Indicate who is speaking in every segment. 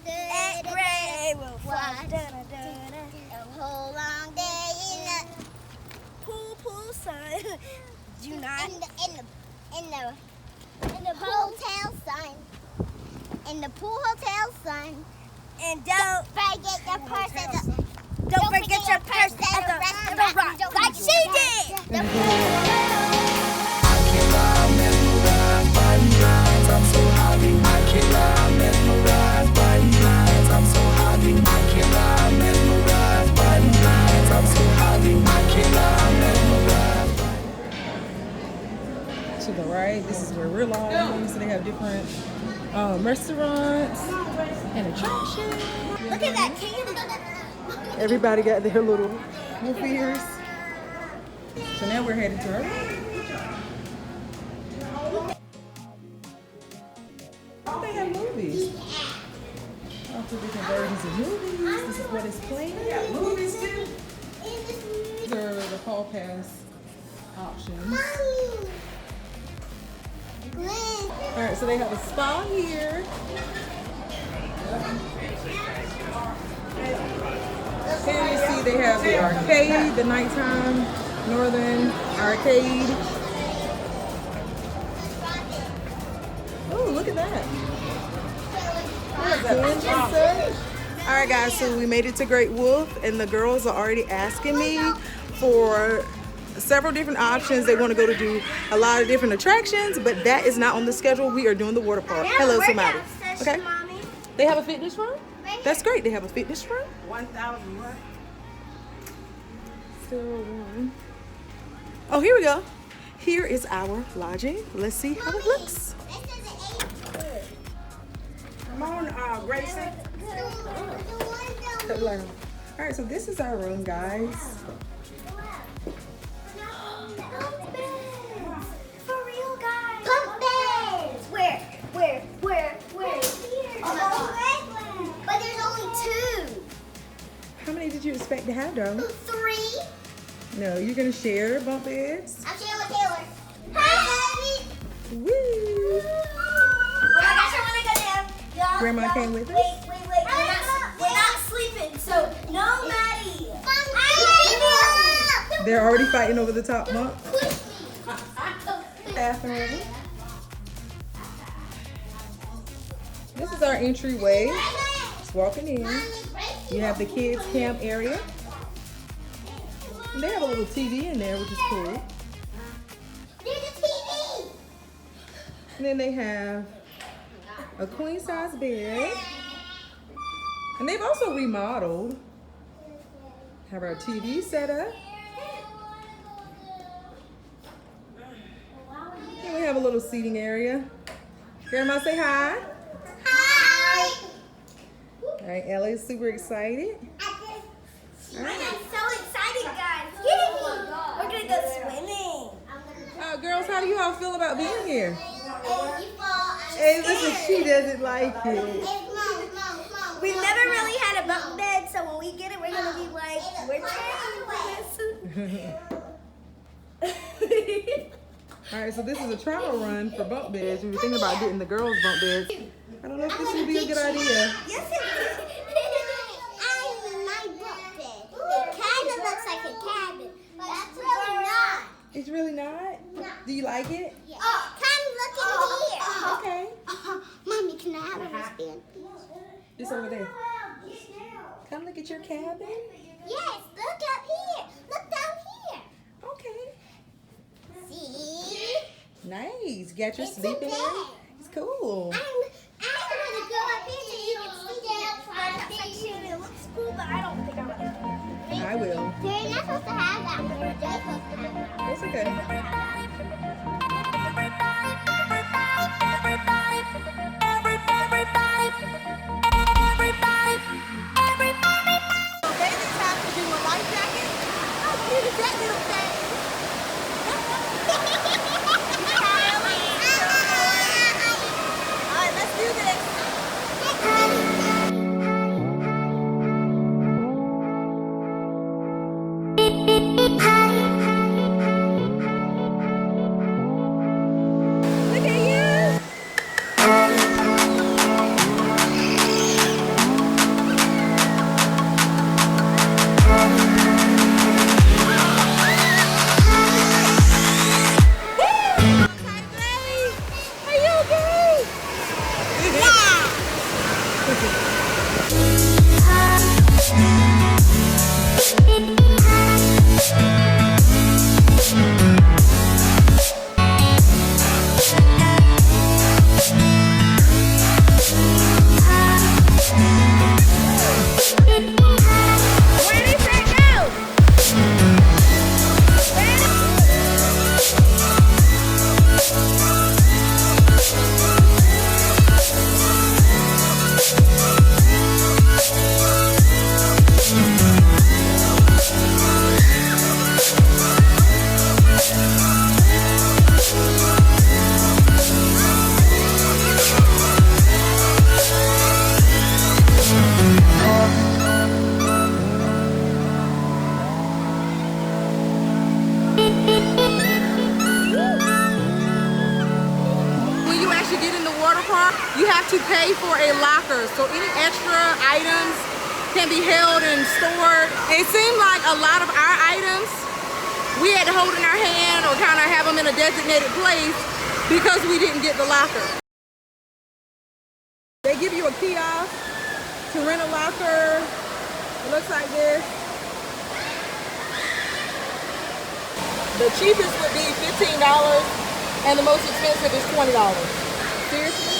Speaker 1: and gray will fly. A whole long day in the pool sun. Do not in the hotel sun. In the pool hotel sun. And don't forget your purse at the. Don't forget your purse at the restaurant, like she did.
Speaker 2: I cannot memorize body lines. I'm so happy. I cannot memorize body lines. I'm so happy. I cannot memorize body lines. I'm so happy. I cannot memorize. To the right, this is where we're lodging. So they have different restaurants and attractions.
Speaker 1: Look at that candy.
Speaker 2: Everybody got their little fears. So now we're headed to our room. They have movies. All the different versions of movies. This is what is playing. They got movies too. These are the hall pass options. Alright, so they have a spa here. Here you see they have the arcade, the nighttime northern arcade. Oh, look at that. Alright guys, so we made it to Great Wolf and the girls are already asking me for several different options. They want to go to do a lot of different attractions, but that is not on the schedule. We are doing the water park. Hello, somebody. Okay. They have a fitness room? That's great. They have a fitness room?
Speaker 3: 1,000 what?
Speaker 2: Still one. Oh, here we go. Here is our lodging. Let's see how it looks.
Speaker 3: Come on, Grayson.
Speaker 2: All right, so this is our room, guys.
Speaker 1: For real, guys. Pump beds. Where? But there's only 2.
Speaker 2: How many did you expect to have, darling?
Speaker 1: 3.
Speaker 2: No, you're gonna share bunk beds.
Speaker 1: I'm sharing with Taylor. Hi,
Speaker 2: Woo!
Speaker 1: oh my gosh, I want to go down. Y'all,
Speaker 2: Grandma came with us?
Speaker 1: Wait. We're not sleeping, so no Maddie.
Speaker 2: They're already fighting over the top bunk.
Speaker 1: Push me.
Speaker 2: Bathroom. This is our entryway. Just walking in. You have the kids' camp area. And they have a little TV in there, which is cool.
Speaker 1: There's a TV.
Speaker 2: And then they have a queen size bed. And they've also remodeled. Have our TV set up. And we have a little seating area. Grandma, say hi.
Speaker 1: Hi.
Speaker 2: All right, Ellie's super excited.
Speaker 1: I'm so excited, guys. We're gonna go swimming.
Speaker 2: Girls, how do you all feel about being here?
Speaker 1: Hey,
Speaker 2: Hey, listen, she doesn't like it.
Speaker 1: We've never really had a bunk bed, so when we get it, we're gonna be like, we're trained for this.
Speaker 2: All right, so this is a trial run for bunk beds. We were thinking about getting the girls' bunk beds. I don't know if this would be a good idea.
Speaker 1: Yes, it is. I my bunk bed. It kind of looks like a cabin, but it's really not.
Speaker 2: It's really not?
Speaker 1: No.
Speaker 2: Do you like it?
Speaker 1: Oh, come look in here.
Speaker 2: Okay.
Speaker 1: Mommy, can I have a wristband?
Speaker 2: It's over there. Come look at your cabin.
Speaker 1: Yes, look up here. Look down here.
Speaker 2: Okay.
Speaker 1: See?
Speaker 2: Nice. Got your
Speaker 1: It's a
Speaker 2: sleeping
Speaker 1: bed.
Speaker 2: area? It's cool.
Speaker 1: I want to go up here so you can see that section. It looks cool, but I don't think I'm going to.
Speaker 2: I will.
Speaker 1: You're not supposed to have that, but you're just supposed to have that.
Speaker 2: It's okay.
Speaker 3: Babies have to do a life jacket.
Speaker 1: How cute is that little thing?
Speaker 3: All right, let's do this. You have to pay for a locker, so any extra items can be held and stored. It seemed like a lot of our items we had to hold in our hand or kind of have them in a designated place because we didn't get the locker. They give you a kiosk to rent a locker. It looks like this. The cheapest would be $15 and the most expensive is $20. Seriously?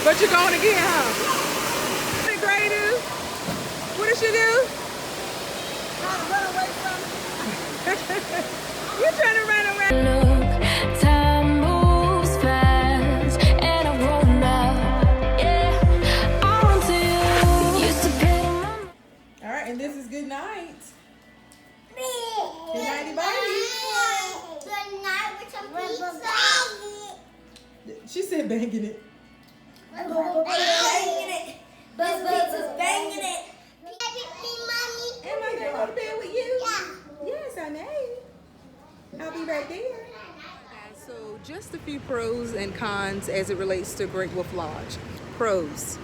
Speaker 3: But you're going again, huh? What did Gray do? What did she do? Trying to run away from me. You're trying to run away.
Speaker 4: Look, time moves fast, and I've grown up. Yeah,
Speaker 3: banging it.
Speaker 1: Banging it. Buzz banging it.
Speaker 3: Am I gonna go to bed with you? Yes, I may. I'll be right there. So just a few pros and cons as it relates to Great Wolf Lodge. Pros.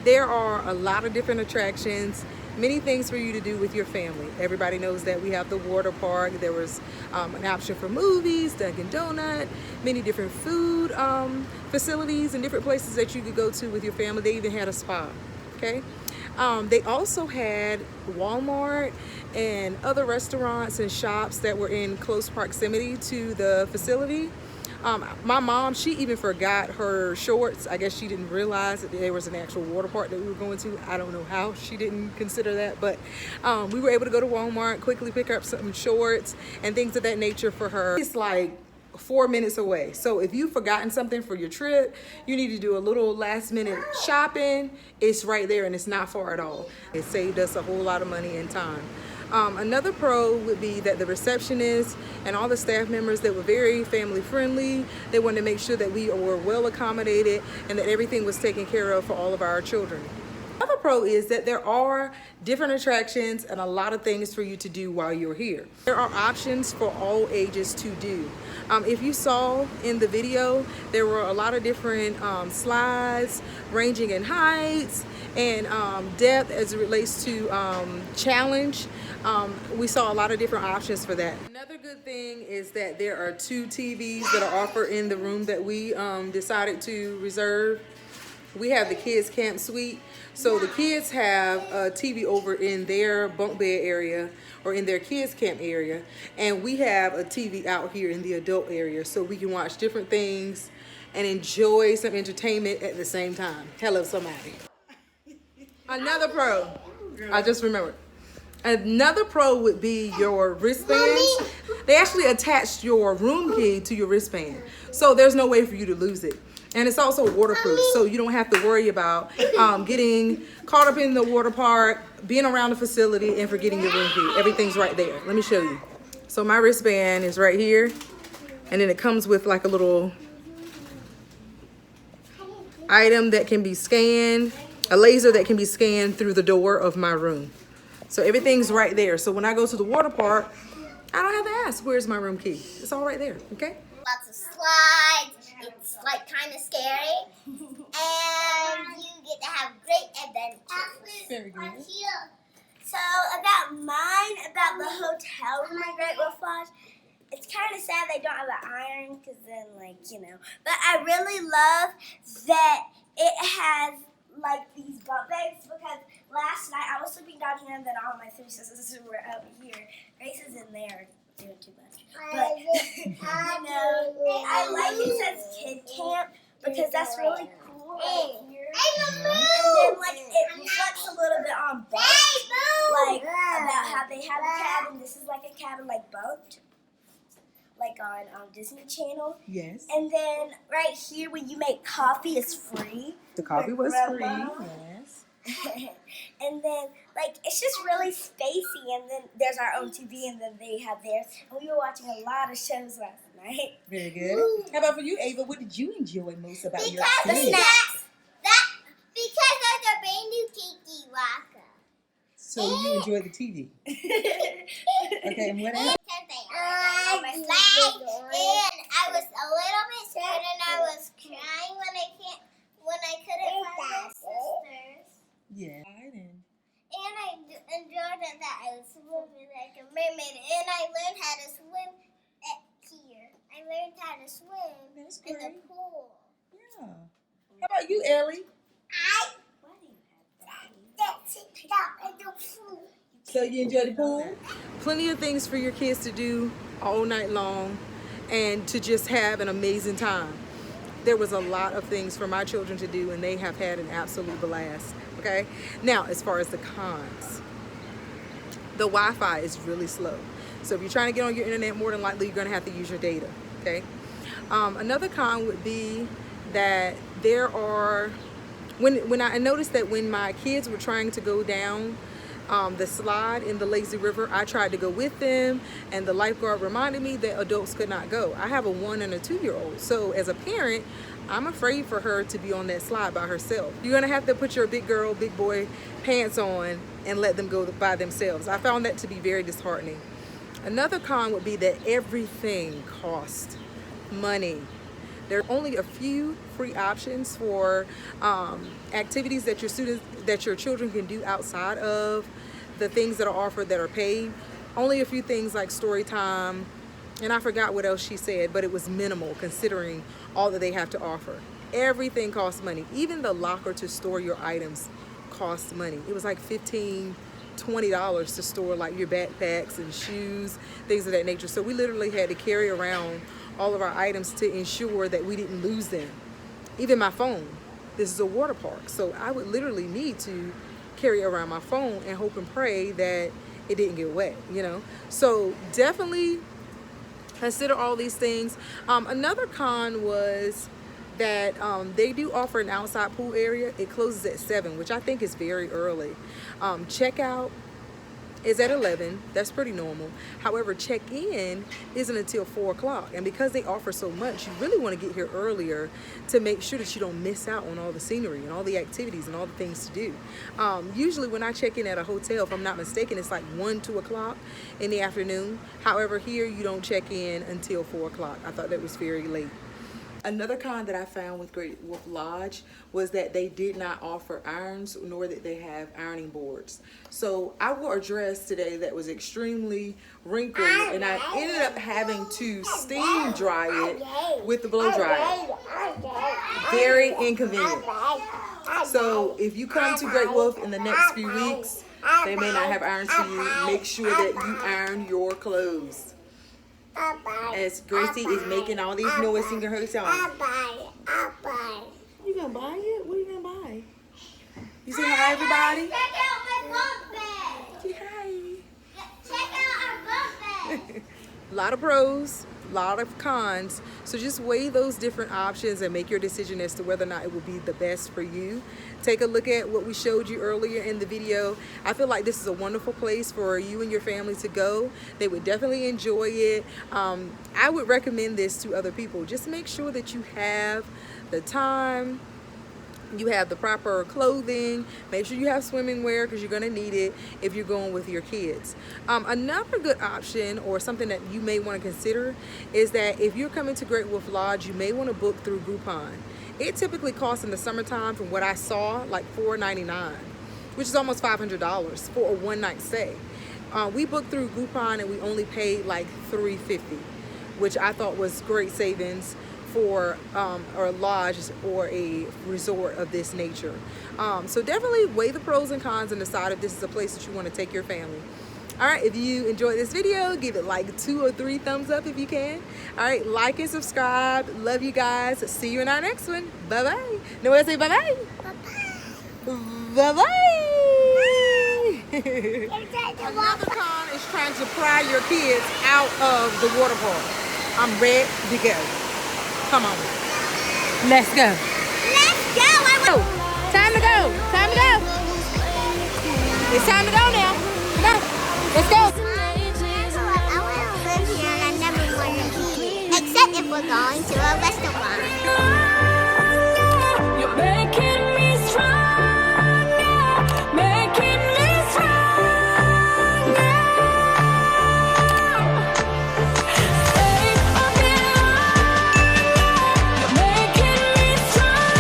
Speaker 3: There are a lot of different attractions, many things for you to do with your family. Everybody knows that we have the water park. There was an option for movies, Dunkin' Donut, many different food facilities and different places that you could go to with your family. They even had a spa, okay? They also had Walmart and other restaurants and shops that were in close proximity to the facility. My mom, she even forgot her shorts. I guess she didn't realize that there was an actual water park that we were going to. I don't know how she didn't consider that, but we were able to go to Walmart, quickly pick up some shorts and things of that nature for her. It's like 4 minutes away. So if you've forgotten something for your trip, you need to do a little last minute shopping, it's right there and it's not far at all. It saved us a whole lot of money and time. Another pro would be that the receptionists and all the staff members, that were very family friendly. They wanted to make sure that we were well accommodated and that everything was taken care of for all of our children. Another pro is that there are different attractions and a lot of things for you to do while you're here. There are options for all ages to do. If you saw in the video, there were a lot of different slides ranging in heights and depth as it relates to challenge. We saw a lot of different options for that. Another good thing is that there are 2 TVs that are offered in the room that we decided to reserve. We have the kids camp suite. So the kids have a TV over in their bunk bed area or in their kids camp area. And we have a TV out here in the adult area so we can watch different things and enjoy some entertainment at the same time. Hello, somebody. Another pro, I just remembered. Another pro would be your wristbands. They actually attached your room key to your wristband. So there's no way for you to lose it. And it's also waterproof, so you don't have to worry about getting caught up in the water park, being around the facility, and forgetting your room key. Everything's right there. Let me show you. So my wristband is right here, and then it comes with like a little item that can be scanned, a laser that can be scanned through the door of my room. So everything's right there. So when I go to the water park, I don't have to ask, where's my room key? It's all right there, okay?
Speaker 1: Lots of slides. It's like kind of scary, and you get to have great adventures.
Speaker 3: Very good.
Speaker 1: So about the hotel room at Great Wolf Lodge, it's kind of sad they don't have an iron, because then, like, you know. But I really love that it has like these bunk beds, because last night I was sleeping down here and then all my 3 sisters were up here. Grace is in there doing too much. But, you know, I like it says kid camp because that's really cool right here. And then, like, it reflects a little bit on bunks, like, about how they have a cabin. This is like a cabin, like, bunked, like on Disney Channel.
Speaker 3: Yes.
Speaker 1: And then right here, when you make coffee, it's free.
Speaker 3: The coffee was free, yes.
Speaker 1: And then, like, it's just really spacey. And then there's our own TV, and then they have theirs. And we were watching a lot of shows last night.
Speaker 3: Very good. How about for you, Ava? What did you enjoy most about your
Speaker 1: Because the
Speaker 3: experience?
Speaker 1: snacks. Because there's a brand new Kiki Waka.
Speaker 3: So you enjoyed the TV. Okay, and what else?
Speaker 1: And I was a little bit scared, and I was crying when I couldn't find my sisters.
Speaker 3: Yeah.
Speaker 1: And I enjoyed it that I was swimming like a mermaid, and I learned how to swim here. I learned how to swim in the pool.
Speaker 3: Yeah. How about you, Ellie? So you enjoyed the pool? Plenty of things for your kids to do all night long and to just have an amazing time. There was a lot of things for my children to do, and they have had an absolute blast, okay? Now, as far as the cons, the Wi-Fi is really slow. So if you're trying to get on your internet, more than likely you're gonna have to use your data, okay? Another con would be that there are, when I noticed that when my kids were trying to go down the slide in the lazy river. I tried to go with them, and the lifeguard reminded me that adults could not go. I have a 1 and a 2-year-old, so as a parent, I'm afraid for her to be on that slide by herself. You're gonna have to put your big girl, big boy pants on and let them go by themselves. I found that to be very disheartening. Another con would be that everything costs money. There are only a few free options for activities that your children can do outside of the things that are offered that are paid. Only a few things like story time, and I forgot what else she said, but it was minimal considering all that they have to offer. Everything costs money. Even the locker to store your items costs money. It was like $15, $20 to store like your backpacks and shoes, things of that nature. So we literally had to carry around all of our items to ensure that we didn't lose them. Even my phone. This is a water park, so I would literally need to carry around my phone and hope and pray that it didn't get wet, you know? So definitely consider all these things. Another con was that they do offer an outside pool area. It closes at 7, which I think is very early. Checkout is at 11. That's pretty normal. However, check-in isn't until 4 o'clock. And because they offer so much, you really want to get here earlier to make sure that you don't miss out on all the scenery and all the activities and all the things to do. Usually when I check in at a hotel, if I'm not mistaken, it's like 1, 2 o'clock in the afternoon. However, here you don't check in until 4 o'clock. I thought that was very late. Another con that I found with Great Wolf Lodge was that they did not offer irons, nor did they have ironing boards. So I wore a dress today that was extremely wrinkled, and I ended up having to steam dry it with the blow dryer. Very inconvenient. So if you come to Great Wolf in the next few weeks, they may not have irons for you. Make sure that you iron your clothes. As Gracie is making all these noises, singing her song.
Speaker 1: I'll buy.
Speaker 3: You gonna buy it? What are you gonna buy? You say hi, everybody?
Speaker 1: Check out my bunk bed.
Speaker 3: Say hi.
Speaker 1: Check out our bunk bed.
Speaker 3: A lot of pros, a lot of cons. So just weigh those different options and make your decision as to whether or not it will be the best for you. Take a look at what we showed you earlier in the video. I feel like this is a wonderful place for you and your family to go. They would definitely enjoy it. I would recommend this to other people. Just make sure that you have the time, you have the proper clothing. Make sure you have swimming wear because you're going to need it if you're going with your kids. Another good option, or something that you may want to consider, is that if you're coming to Great Wolf Lodge, you may want to book through Groupon. It typically costs in the summertime, from what I saw, like $4.99, which is almost $500 for a one-night stay. We booked through Groupon and we only paid like $350, which I thought was great savings for a lodge or a resort of this nature. So definitely weigh the pros and cons and decide if this is a place that you want to take your family. All right, if you enjoyed this video, give it like 2 or 3 thumbs up if you can. All right, like and subscribe. Love you guys. See you in our next one. Bye-bye. No one say bye-bye. Bye-bye. Another con is trying to pry your kids out of the water park. I'm ready to go. Come on. Let's go.
Speaker 1: Let's go.
Speaker 3: Time to go. Time to go. It's time to go now. Come on. Let's go.
Speaker 1: I want to live here and I never want to leave. Except if we're going to a restaurant.